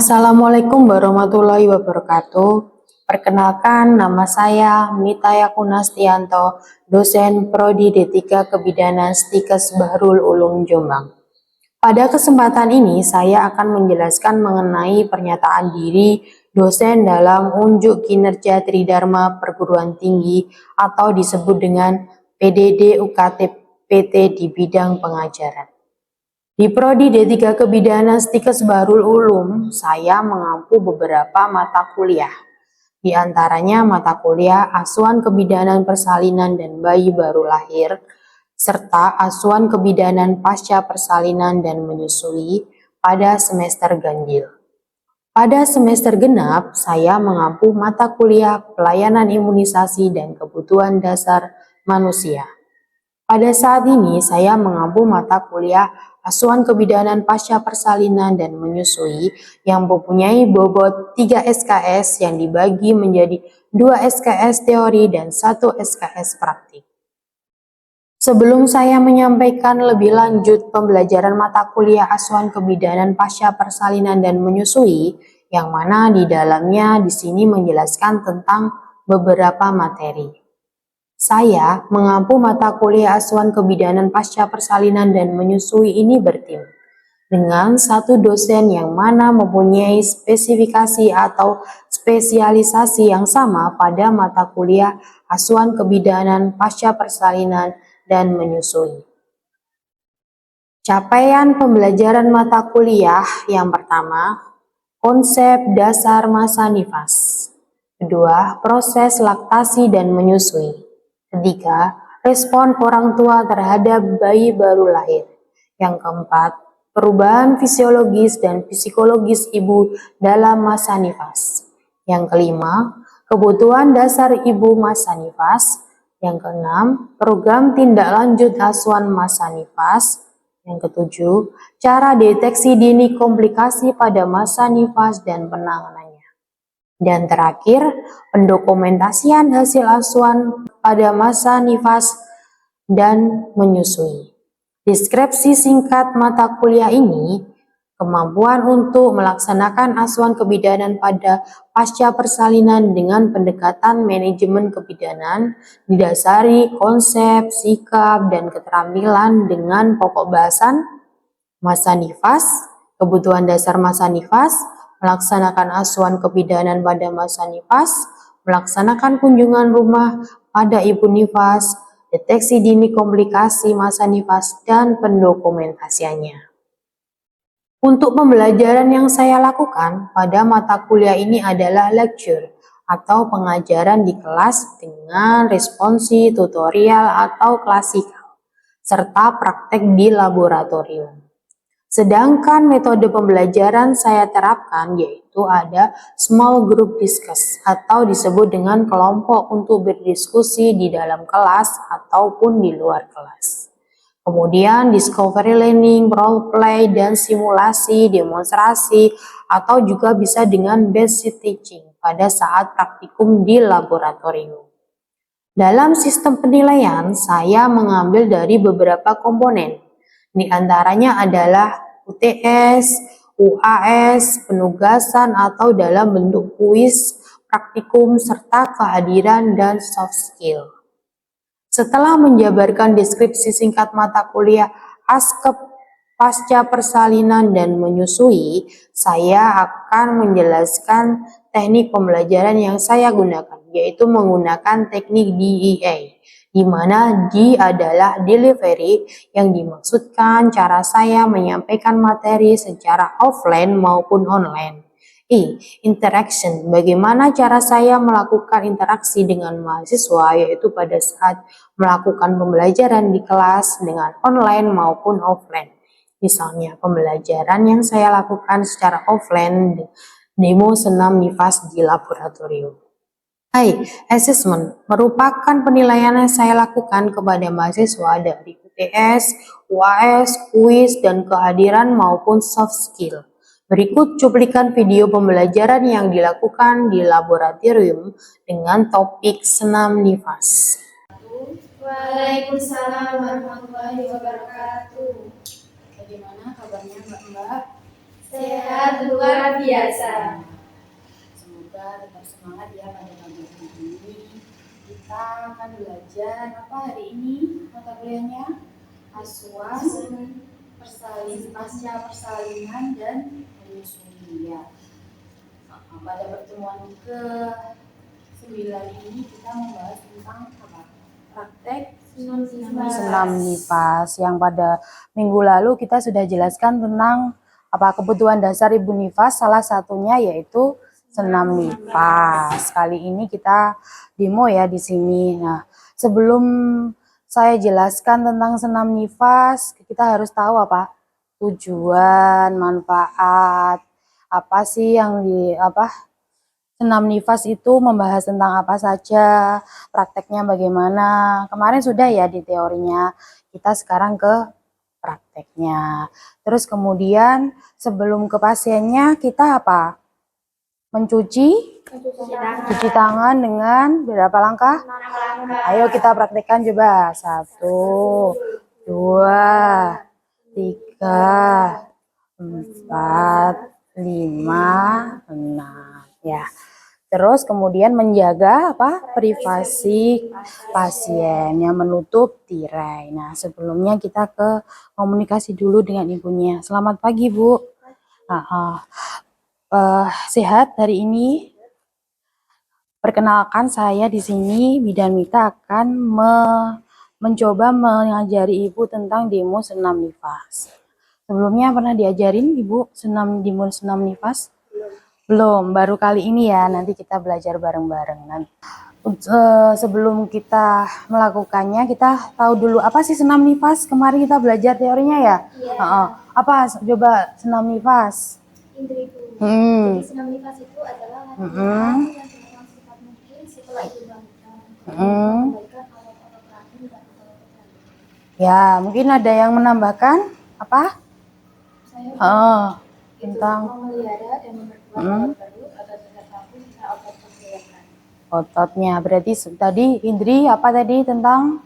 Assalamualaikum warahmatullahi wabarakatuh. Perkenalkan, nama saya Mita Yakunastianto, dosen Prodi D3 Kebidanan Stikes Bahrul Ulum Jombang. Pada kesempatan ini, saya akan menjelaskan mengenai pernyataan diri dosen dalam unjuk kinerja Tridharma Perguruan Tinggi atau disebut dengan PDD UKT PT di bidang pengajaran. Di Prodi D3 Kebidanan Stikes Bahrul Ulum, saya mengampu beberapa mata kuliah. Di antaranya mata kuliah Asuhan Kebidanan Persalinan dan Bayi Baru Lahir, serta Asuhan Kebidanan Pasca Persalinan dan Menyusui pada semester ganjil. Pada semester genap, saya mengampu mata kuliah Pelayanan Imunisasi dan Kebutuhan Dasar Manusia. Pada saat ini, saya mengampu mata kuliah Asuhan Kebidanan Pasca Persalinan dan Menyusui yang mempunyai bobot 3 SKS yang dibagi menjadi 2 SKS teori dan 1 SKS praktik. Sebelum saya menyampaikan lebih lanjut pembelajaran mata kuliah Asuhan Kebidanan Pasca Persalinan dan Menyusui, yang mana di dalamnya di sini menjelaskan tentang beberapa materi. Saya mengampu mata kuliah Asuhan Kebidanan Pasca Persalinan dan Menyusui ini bertim dengan satu dosen yang mana mempunyai spesifikasi atau spesialisasi yang sama pada mata kuliah Asuhan Kebidanan Pasca Persalinan dan Menyusui. Capaian pembelajaran mata kuliah yang pertama, konsep dasar masa nifas. Kedua, proses laktasi dan menyusui. Ketiga, respon orang tua terhadap bayi baru lahir. Yang keempat, perubahan fisiologis dan psikologis ibu dalam masa nifas. Yang kelima, kebutuhan dasar ibu masa nifas. Yang keenam, program tindak lanjut asuhan masa nifas. Yang ketujuh, cara deteksi dini komplikasi pada masa nifas dan penanganannya. Dan terakhir, pendokumentasian hasil asuhan pada masa nifas dan menyusui. Deskripsi singkat mata kuliah ini, kemampuan untuk melaksanakan asuhan kebidanan pada pasca persalinan dengan pendekatan manajemen kebidanan didasari konsep, sikap, dan keterampilan dengan pokok bahasan masa nifas, kebutuhan dasar masa nifas, melaksanakan asuhan kebidanan pada masa nifas, melaksanakan kunjungan rumah pada ibu nifas, deteksi dini komplikasi masa nifas, dan pendokumentasiannya. Untuk pembelajaran yang saya lakukan pada mata kuliah ini adalah lecture atau pengajaran di kelas dengan responsi tutorial atau klasikal, serta praktek di laboratorium. Sedangkan metode pembelajaran saya terapkan yaitu ada small group discuss atau disebut dengan kelompok untuk berdiskusi di dalam kelas ataupun di luar kelas. Kemudian discovery learning, role play, dan simulasi, demonstrasi, atau juga bisa dengan basic teaching pada saat praktikum di laboratorium. Dalam sistem penilaian, saya mengambil dari beberapa komponen. Di antaranya adalah UTS, UAS, penugasan atau dalam bentuk kuis, praktikum, serta kehadiran dan soft skill. Setelah menjabarkan deskripsi singkat mata kuliah ASKEP pasca persalinan dan menyusui, saya akan menjelaskan teknik pembelajaran yang saya gunakan, yaitu menggunakan teknik DEA, di mana D adalah delivery, yang dimaksudkan cara saya menyampaikan materi secara offline maupun online. Interaction, bagaimana cara saya melakukan interaksi dengan mahasiswa, yaitu pada saat melakukan pembelajaran di kelas dengan online maupun offline. Misalnya pembelajaran yang saya lakukan secara offline, demo senam nifas di laboratorium. Assessment merupakan penilaian yang saya lakukan kepada mahasiswa dari UTS, UAS, kuis, dan kehadiran maupun soft skill. Berikut cuplikan video pembelajaran yang dilakukan di laboratorium dengan topik senam nifas. Waalaikumsalam warahmatullahi wabarakatuh. Bagaimana kabarnya Mbak-mbak? Sehat luar biasa. Semoga tetap semangat ya pada pagi hari ini. Kita akan belajar apa hari ini mata kuliahnya? Aswas, pasca persalinan dan menyusui ya. Pada pertemuan ke-9 ini kita membahas tentang apa? Praktek senam nifas yang pada minggu lalu kita sudah jelaskan tentang apa kebutuhan dasar ibu nifas, salah satunya yaitu senam nifas. Kali ini kita demo ya di sini. Nah, sebelum saya jelaskan tentang senam nifas, kita harus tahu apa tujuan, manfaat, apa sih yang senam nifas itu membahas tentang apa saja, prakteknya bagaimana. Kemarin sudah ya di teorinya, kita sekarang ke prakteknya. Terus kemudian sebelum ke pasiennya kita apa? Mencuci tangan dengan berapa langkah? Ayo kita praktekkan coba. 1, 2, 3, 4, 5, 6. Ya. Terus kemudian menjaga apa? Privasi pasien yang menutup tirai. Nah, sebelumnya kita ke komunikasi dulu dengan ibunya. Selamat pagi, Bu. Sehat hari ini? Perkenalkan saya di sini Bidan Mita akan mencoba mengajari Ibu tentang demo senam nifas. Sebelumnya pernah diajarin Ibu demo senam nifas? Belum, baru kali ini ya. Nanti kita belajar bareng-bareng. Sebelum kita melakukannya, kita tahu dulu apa sih senam nifas. Kemarin kita belajar teorinya ya. Apa? Coba senam nifas. Jadi senam nifas itu adalah latihan yang secepat mungkin setelah itu bangun. Mengembalikan otot-otot rahim dan otot-otot jantung. Ya, mungkin ada yang menambahkan apa? Saya tentang memelihara dan memperkuat otot perut agar tetap rapuh jika otot pergerakan. ototnya. Berarti tadi Indri apa tadi tentang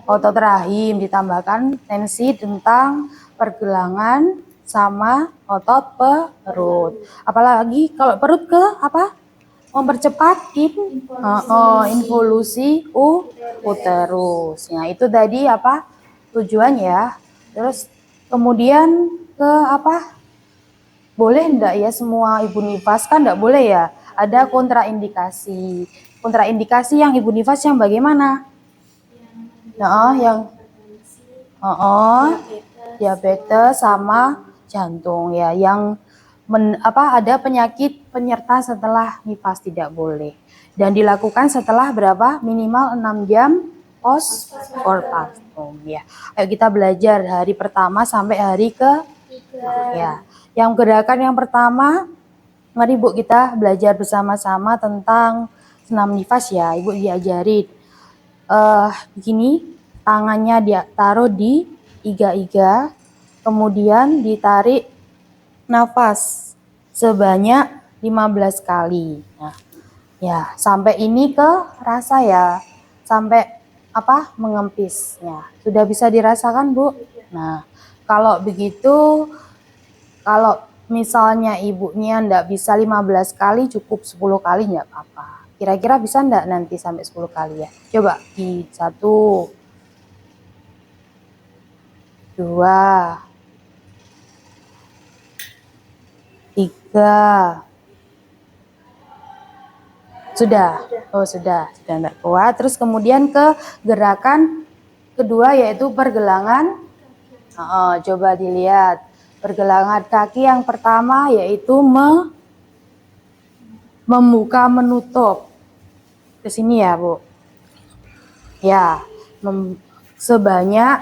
otot rahim, ditambahkan tensi tentang pergelangan sama otot perut. Apalagi kalau perut ke apa? Mempercepat involusi uterus. Nah, itu tadi apa? Tujuan ya. Terus kemudian ke apa? Boleh enggak ya semua ibu nifas? Kan enggak boleh ya. Ada kontraindikasi. Kontraindikasi yang ibu nifas yang bagaimana? Yang diabetes sama jantung ya, yang ada penyakit penyerta setelah nifas tidak boleh. Dan dilakukan setelah berapa? Minimal 6 jam postpartum ya. Ayo kita belajar hari pertama sampai hari ya. Yang gerakan yang pertama, mari Bu kita belajar bersama-sama tentang senam nifas ya. Ibu diajarin begini, tangannya dia taruh di iga-iga, kemudian ditarik nafas sebanyak 15 kali. Nah, ya, sampai ini ke rasa ya. Sampai apa? Mengempisnya. Sudah bisa dirasakan, Bu? Nah, kalau begitu, kalau misalnya ibunya enggak bisa 15 kali, cukup 10 kali enggak apa-apa. Kira-kira bisa enggak nanti sampai 10 kali ya? Coba di 1, 2, 3. Sudah? Oh sudah enggak kuat. Terus kemudian ke gerakan kedua yaitu pergelangan. Coba dilihat. Pergelangan kaki yang pertama yaitu membuka menutup. Ke sini ya, Bu. Ya, sebanyak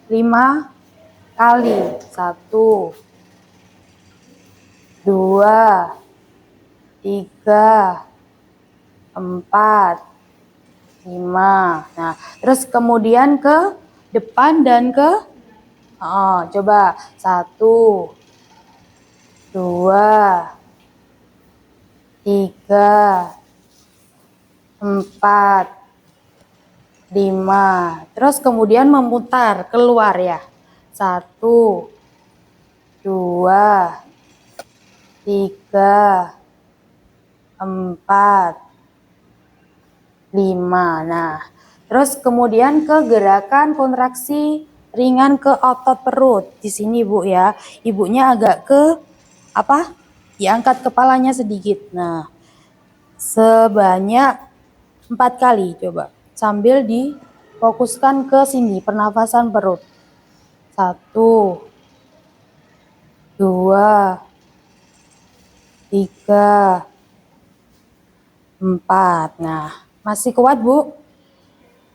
5 kali. 1, 2, 3, 4, 5. Nah, terus kemudian ke depan dan ke coba 1, 2, 3, 4, 5. Terus kemudian memutar keluar ya. 1, 2, 3, 4, 5. Nah, terus kemudian ke gerakan kontraksi ringan ke otot perut. Di sini Bu ya, ibunya agak ke apa? Diangkat kepalanya sedikit. Nah, sebanyak 4 kali coba. Sambil difokuskan ke sini, pernafasan perut. 1, 2, 3, 4. Nah, masih kuat Bu?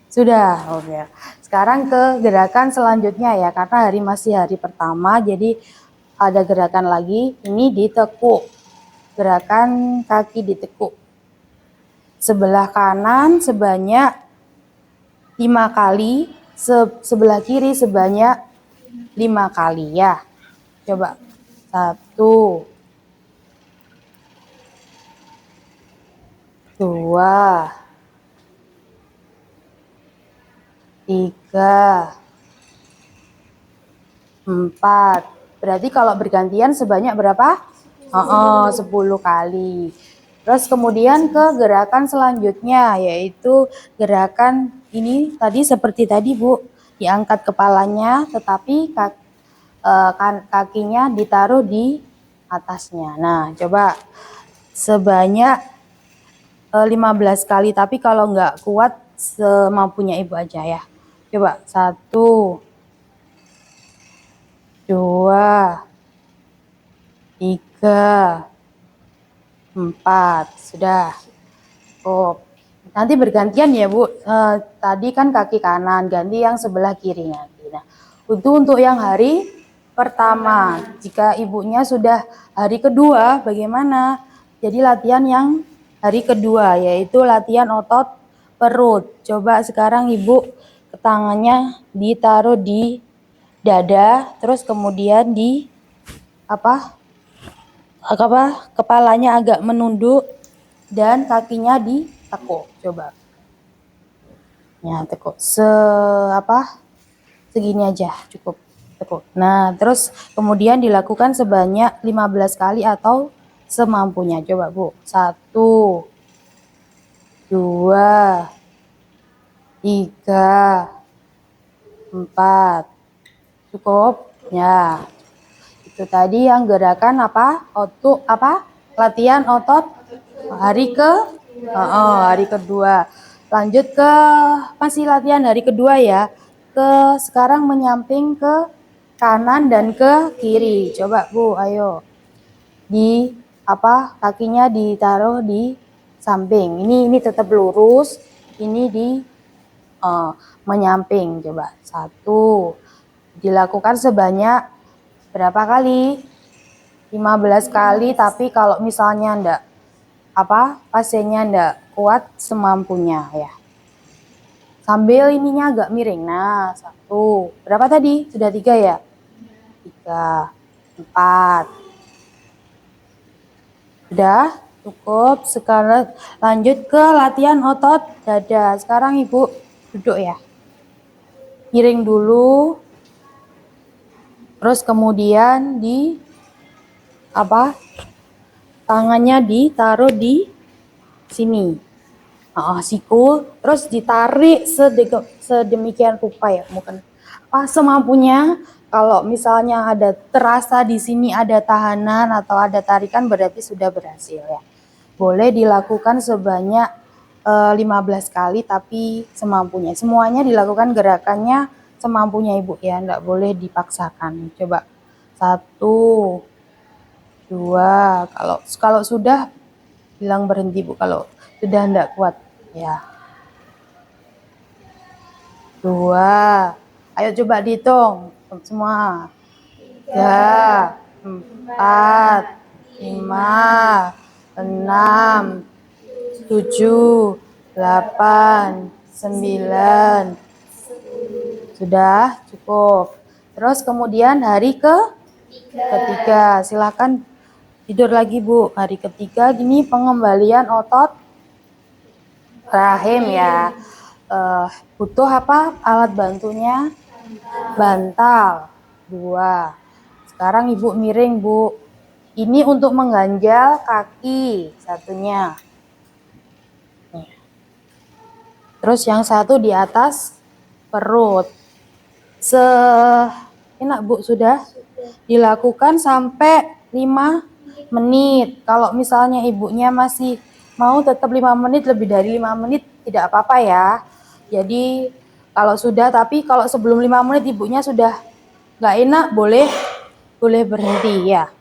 Sudah, oke. Sekarang ke gerakan selanjutnya ya, karena masih hari pertama, jadi ada gerakan lagi. Ini ditekuk, gerakan kaki ditekuk. Sebelah kanan sebanyak 5 kali, sebelah kiri sebanyak 5 kali ya. Coba, 1, 2, 3, 4. Berarti kalau bergantian sebanyak berapa? 10 kali. Terus kemudian ke gerakan selanjutnya, yaitu gerakan ini tadi seperti tadi Bu, diangkat kepalanya tetapi kakinya ditaruh di atasnya. Nah, coba sebanyak 15 kali, tapi kalau nggak kuat semampunya Ibu aja ya. Coba 1, 2, 3, 4. Sudah. Oh, nanti bergantian ya Bu. Tadi kan kaki kanan, ganti yang sebelah kiri nanti. Nah, untuk yang hari pertama, jika ibunya sudah hari kedua, bagaimana? Jadi latihan yang hari kedua, yaitu latihan otot perut. Coba sekarang Ibu tangannya ditaruh di dada, terus kemudian di kepalanya agak menunduk dan kakinya ditekuk. Coba. Ya, tekuk. Segini aja cukup. Tekuk. Nah, terus kemudian dilakukan sebanyak 15 kali atau semampunya. Coba, Bu. 1, 2, 3, 4. Cukup? Ya. Itu tadi yang gerakan latihan otot hari kedua. Lanjut ke masih latihan hari kedua ya. Sekarang menyamping ke kanan dan ke kiri. Coba Bu, ayo. Kakinya ditaruh di samping. Ini tetap lurus. Ini menyamping. Coba 1. Dilakukan sebanyak berapa kali? 15 kali, tapi kalau misalnya pasiennya enggak kuat semampunya ya. Sambil ininya agak miring. Nah, 1. Berapa tadi? Sudah 3 ya? 3, 4. Sudah? Cukup. Sekarang lanjut ke latihan otot dada. Sekarang Ibu duduk ya. Miring dulu. Terus kemudian tangannya ditaruh di sini. Siku, terus ditarik sedemikian rupa ya, mungkin semampunya. Kalau misalnya ada terasa di sini ada tahanan atau ada tarikan, berarti sudah berhasil ya. Boleh dilakukan sebanyak 15 kali, tapi semampunya. Semuanya dilakukan gerakannya semampunya Ibu ya, enggak boleh dipaksakan. Coba 1, 2. Kalau sudah bilang berhenti Bu, kalau sudah enggak kuat ya. 2. Ayo coba dihitung semua. 3, 4, 5, 6, 7, 8, 9. Sudah cukup. Terus kemudian hari ketiga, silakan tidur lagi Bu. Hari ketiga gini pengembalian otot rahim ya. Butuh alat bantunya? Bantal 2. Sekarang ibu miring bu. Ini untuk mengganjal kaki satunya. Nih. Terus yang satu di atas perut. Enak bu, sudah dilakukan sampai 5 menit. Kalau misalnya ibunya masih mau tetap 5 menit, lebih dari 5 menit tidak apa-apa ya. Jadi kalau sudah, tapi kalau sebelum 5 menit ibunya sudah nggak enak, boleh berhenti ya.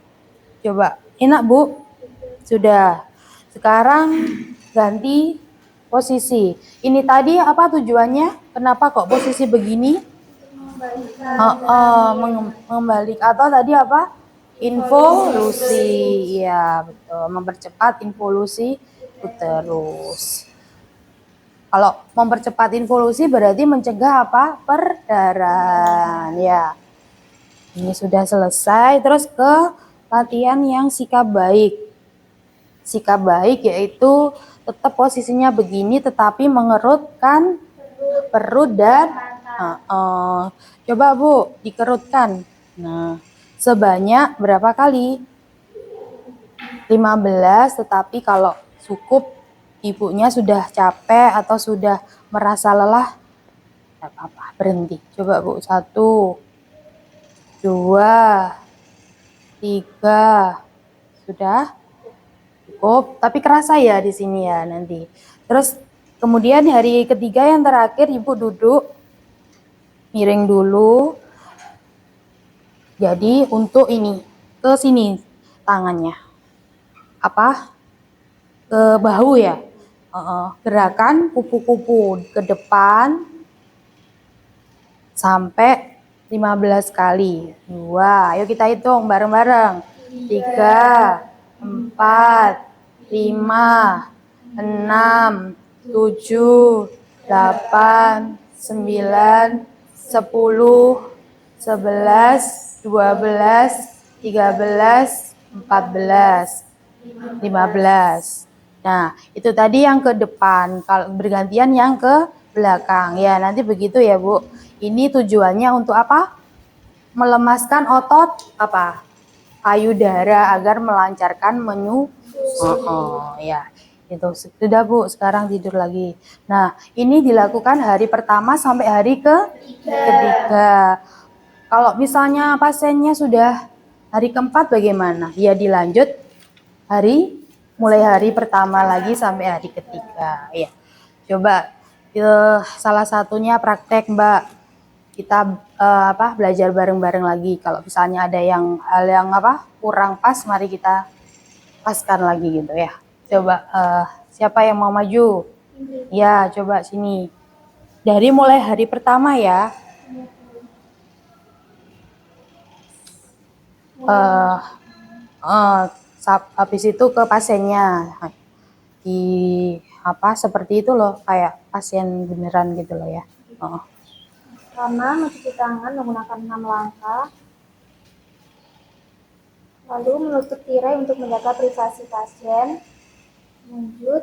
Coba, enak bu? Sudah. Sekarang ganti posisi. Ini tadi apa tujuannya? Kenapa kok posisi begini? Mengembalik atau tadi apa? Involusi. Ya, betul. Mempercepat involusi uterus. Kalau mempercepat involusi berarti mencegah apa? Perdarahan. Ya. Ini sudah selesai. Terus ke latihan yang sikap baik. Sikap baik yaitu tetap posisinya begini tetapi mengerutkan perut dan coba bu dikerutkan. Nah, sebanyak berapa kali? 15, tetapi kalau cukup ibunya sudah capek atau sudah merasa lelah, tidak apa-apa, berhenti. Coba bu, 1, 2, 3, sudah cukup. Tapi kerasa ya di sini ya nanti. Terus kemudian hari ketiga yang terakhir ibu duduk miring dulu. Jadi untuk ini ke sini tangannya apa ke bahu ya. Gerakan kupu-kupu ke depan sampai 15 kali. 2, ayo kita hitung bareng-bareng. 3, 4, 5, 6, 7, 8, 9, 10, 11, 12, 13, 14, 15. Nah, itu tadi yang ke depan, kalau bergantian yang ke belakang. Ya, nanti begitu ya, Bu. Ini tujuannya untuk apa? Melemaskan otot apa? Payudara agar melancarkan ya. Itu sudah Bu, sekarang tidur lagi. Nah, ini dilakukan hari pertama sampai hari ketiga. Kalau misalnya pasiennya sudah hari keempat bagaimana? Ya dilanjut mulai hari pertama lagi sampai hari ketiga. Ya, coba salah satunya praktek Mbak. Kita belajar bareng-bareng lagi. Kalau misalnya ada hal yang kurang pas, mari kita paskan lagi gitu ya. Coba siapa yang mau maju? Ya, coba sini. Dari mulai hari pertama ya. Habis itu ke pasiennya seperti itu loh, kayak pasien beneran gitu loh ya. Pertama, mencuci tangan menggunakan 6 langkah. Lalu menutup tirai untuk menjaga privasi pasien. Lanjut,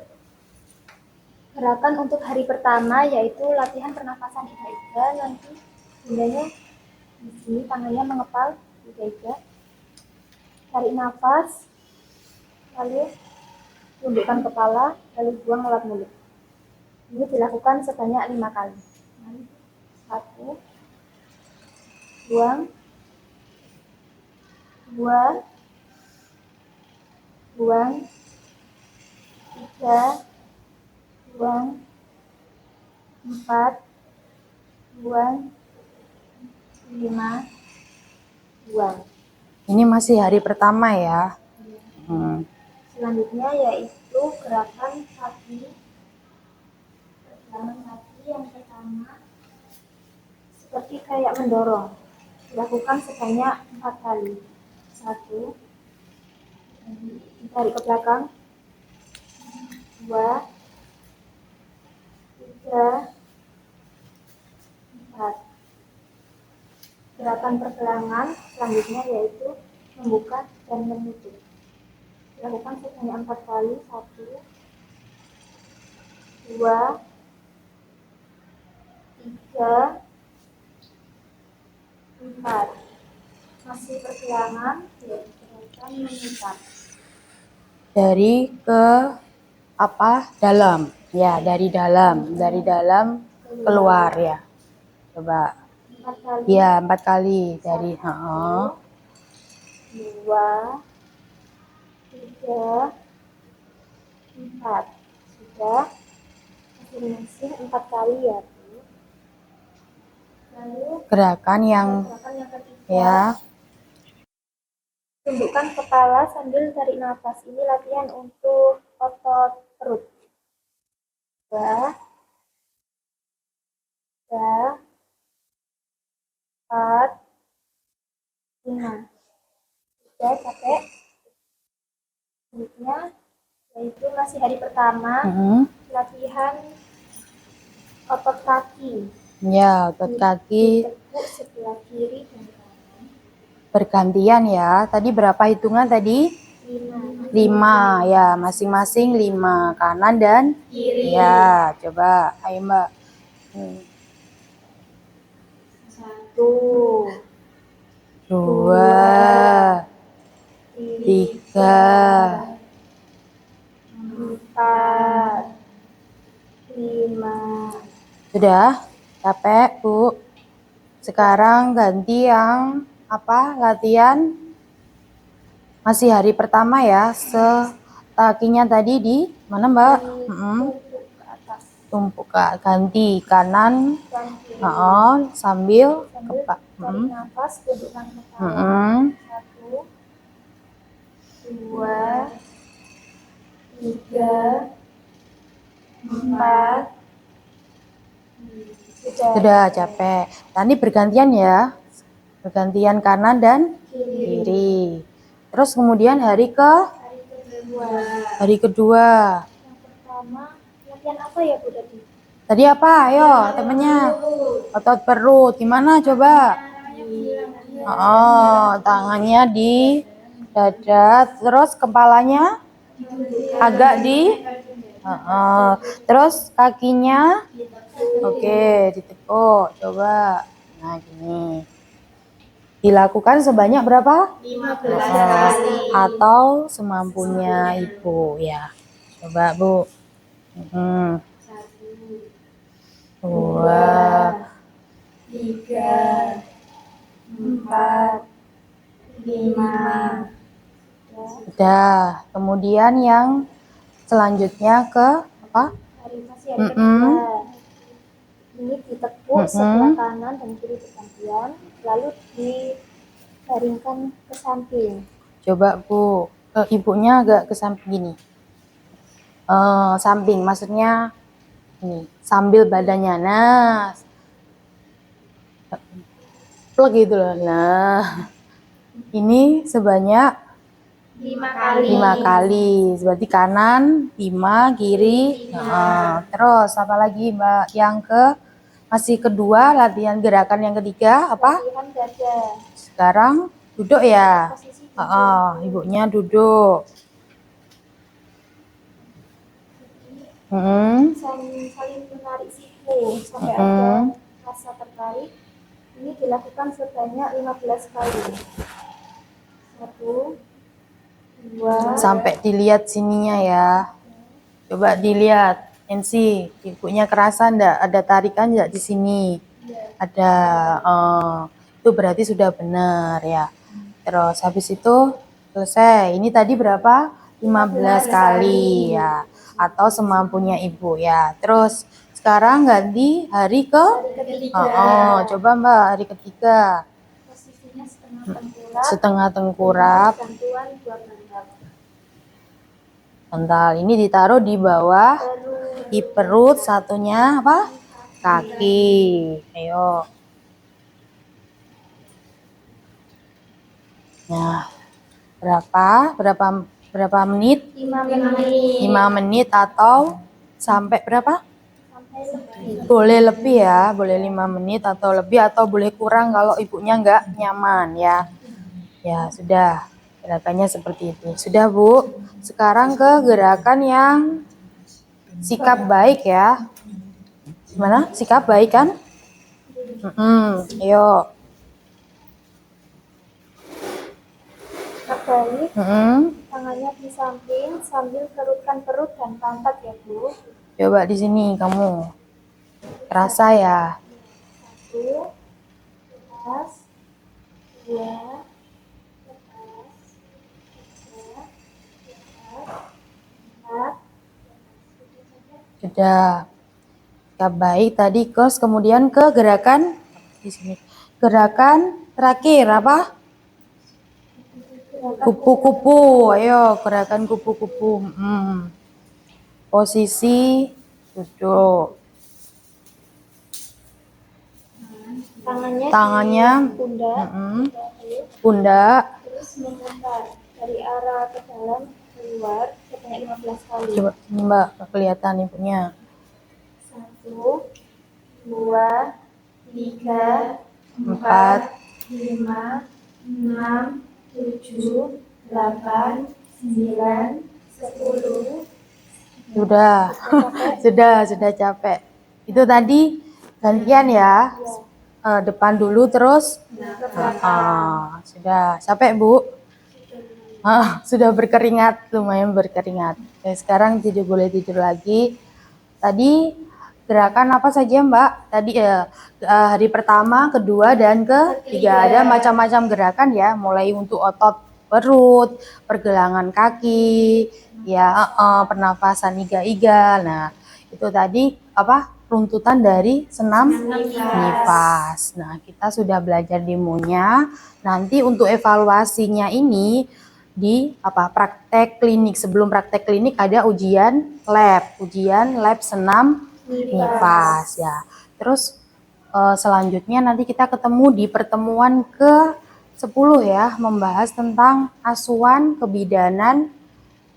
gerakan untuk hari pertama yaitu latihan pernapasan iga-iga. Nanti bundanya di sini, tangannya mengepal iga-iga. Tarik nafas, lalu tundukkan kepala, lalu buang lewat mulut. Ini dilakukan sebanyak 5 kali. 1, buang, 2, buang, 3, buang, 4, buang, 5, buang. Ini masih hari pertama ya. Selanjutnya yaitu gerakan kaki. Gerakan kaki yang pertama seperti kayak mendorong. Dilakukan sebanyak 4 kali. 1, ditarik ke belakang. 2, 3, 4. Gerakan pergelangan selanjutnya yaitu membuka dan menutup. Dilakukan sebanyak 4 kali. 1, 2, 3, 4. masih pergelangan, ya gerakan mengikat. Dari ke apa? Dalam. Ya, dari dalam keluar ya. Coba. 4 kali. Ya, 4 kali dari heeh. 2, 3, 4. Sudah masing-masing 4 kali ya, Bu. Lalu Gerakan yang gerakan yang ketiga, ya. tundukkan kepala sambil tarik nafas. Ini latihan untuk otot perut. 2, 3, 4, 5. Sudah capek? Selanjutnya, yaitu masih hari pertama, latihan otot kaki. Ya, otot kaki Ditekuk sebelah kiri dan kanan. bergantian ya. Tadi berapa hitungan tadi? 5 ya, masing-masing 5 kanan dan Kiri. ya. Coba, ayo Mbak. 1, 2, 3, 4, 5. sudah capek Bu. Sekarang ganti yang apa? Latihan masih hari pertama ya. Kakinya tadi di mana Mbak? Tumpuk ke atas. Tumpuk ganti kanan. Dan kiri. Sambil kepak. Tarik nafas, tundukkan kepala. 1, 2, 3, 4. Sudah capek. Tadi bergantian ya. Bergantian kanan dan kiri. Terus kemudian hari kedua. Yang pertama, latihan apa ya Bu tadi? Tadi apa? Ayo temennya. Otot perut. Gimana coba? Tangannya di dada. Terus kepalanya agak di. Terus kakinya. Oke, ditekuk. Coba. Nah gini. Dilakukan sebanyak berapa? 15 kali. Atau semampunya Ibu ya. Coba Bu. 1, 2, 3, 4, 5. udah. Kemudian yang selanjutnya ke apa? Masih hari kedua. Ini ditekuk sebelah kanan dan kiri bergantian, lalu dibaringkan ke samping. Coba Bu, ibunya agak ke samping gini. Samping, maksudnya ini sambil badannya. Nah, plek gitu loh. Nah, ini sebanyak 5 kali. Berarti kanan 5, kiri. Terus apa lagi Mbak? Yang masih kedua, latihan gerakan yang ketiga apa? Latihan dada. Sekarang duduk ya. Posisi duduk. Ibunya duduk. Saling menarik siku sampai ada rasa tertarik. Ini dilakukan sebanyak 15 kali. 1, 2. Sampai dilihat sininya ya. Coba dilihat. NC, ibunya kerasa enggak? Ada tarikan enggak di sini? Ada. Itu berarti sudah benar ya. Terus habis itu selesai. Ini tadi berapa? 15 kali ya. Atau semampunya Ibu ya. Terus sekarang ganti hari ketiga. Coba Mbak, hari ketiga. Posisinya setengah Setengah tengkurap. bantuan 2 bantal. Bantal ini ditaruh di bawah di perut, satunya apa? Kaki. Ayo. Nah, berapa menit? 5 menit. 5 menit atau sampai berapa? Sampai lebih. Boleh lebih ya, boleh 5 menit atau lebih atau boleh kurang kalau ibunya nggak nyaman ya. Ya, sudah. Gerakannya seperti itu. Sudah, Bu. Sekarang ke gerakan yang sikap baik ya. Gimana? Sikap baik kan? Ayo. Tangannya di samping sambil kerutkan perut dan pantat ya Bu. Coba di sini kamu. Terasa ya? 1, atas, 2, atas, 3, atas, 4. Sudah. Ya, baik, tadi close, kemudian ke gerakan di sini. Gerakan terakhir apa? Kupu-kupu. Ayo, gerakan kupu-kupu. Posisi duduk. Tangannya pundak, pundak. terus memutar dari arah ke dalam keluar sebanyak 15 kali. Coba ini Mbak, kelihatan ibunya. 1, 2, 3, 4. 5, 6, 7, 8, 9, 10. Sudah. sudah capek. Itu tadi gantian ya. Depan dulu terus. Sudah capek Bu. Sudah berkeringat, lumayan berkeringat. Oke, sekarang boleh tidur lagi. Tadi gerakan apa saja Mbak? Tadi hari pertama, kedua, dan ketiga. Ada macam-macam gerakan ya, mulai untuk otot perut, pergelangan kaki, ya, pernafasan iga-iga. Nah, itu tadi apa? Runtutan dari senam nifas. Nah, kita sudah belajar demonya. Nanti untuk evaluasinya ini di praktek klinik. Sebelum praktek klinik ada ujian lab senam nifas ya. Terus selanjutnya nanti kita ketemu di pertemuan ke-10 ya, membahas tentang asuhan kebidanan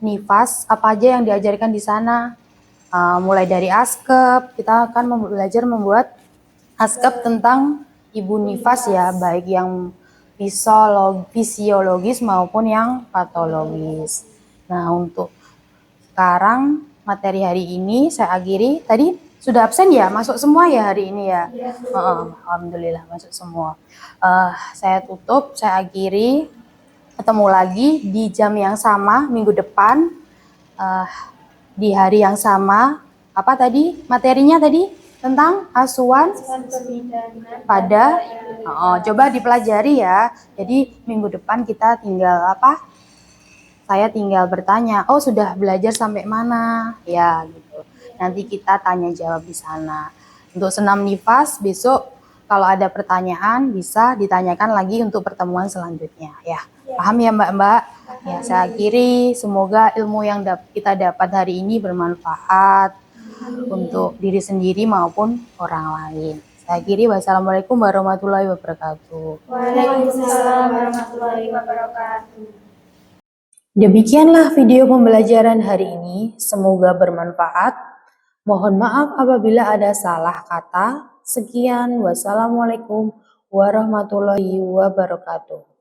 nifas, apa aja yang diajarkan di sana. Mulai dari askep, kita akan belajar membuat askep tentang ibu nifas ya, baik yang fisiologis maupun yang patologis. Nah, untuk sekarang materi hari ini saya akhiri. Tadi sudah absen ya? Masuk semua ya hari ini ya? Alhamdulillah masuk semua. Saya tutup, saya akhiri. Ketemu lagi di jam yang sama minggu depan. Di hari yang sama. Apa tadi materinya tadi? Tentang asuhan pada coba dipelajari ya. Jadi minggu depan kita tinggal apa? Saya tinggal bertanya, oh sudah belajar sampai mana? Ya gitu. Nanti kita tanya jawab di sana. Untuk senam nifas besok kalau ada pertanyaan bisa ditanyakan lagi untuk pertemuan selanjutnya ya. Paham ya Mbak-mbak? Ya, saya akhiri, semoga ilmu yang kita dapat hari ini bermanfaat untuk diri sendiri maupun orang lain. Saya akhiri, wassalamualaikum warahmatullahi wabarakatuh. Waalaikumsalam warahmatullahi wabarakatuh. Demikianlah video pembelajaran hari ini, semoga bermanfaat. Mohon maaf apabila ada salah kata. Sekian, wassalamualaikum warahmatullahi wabarakatuh.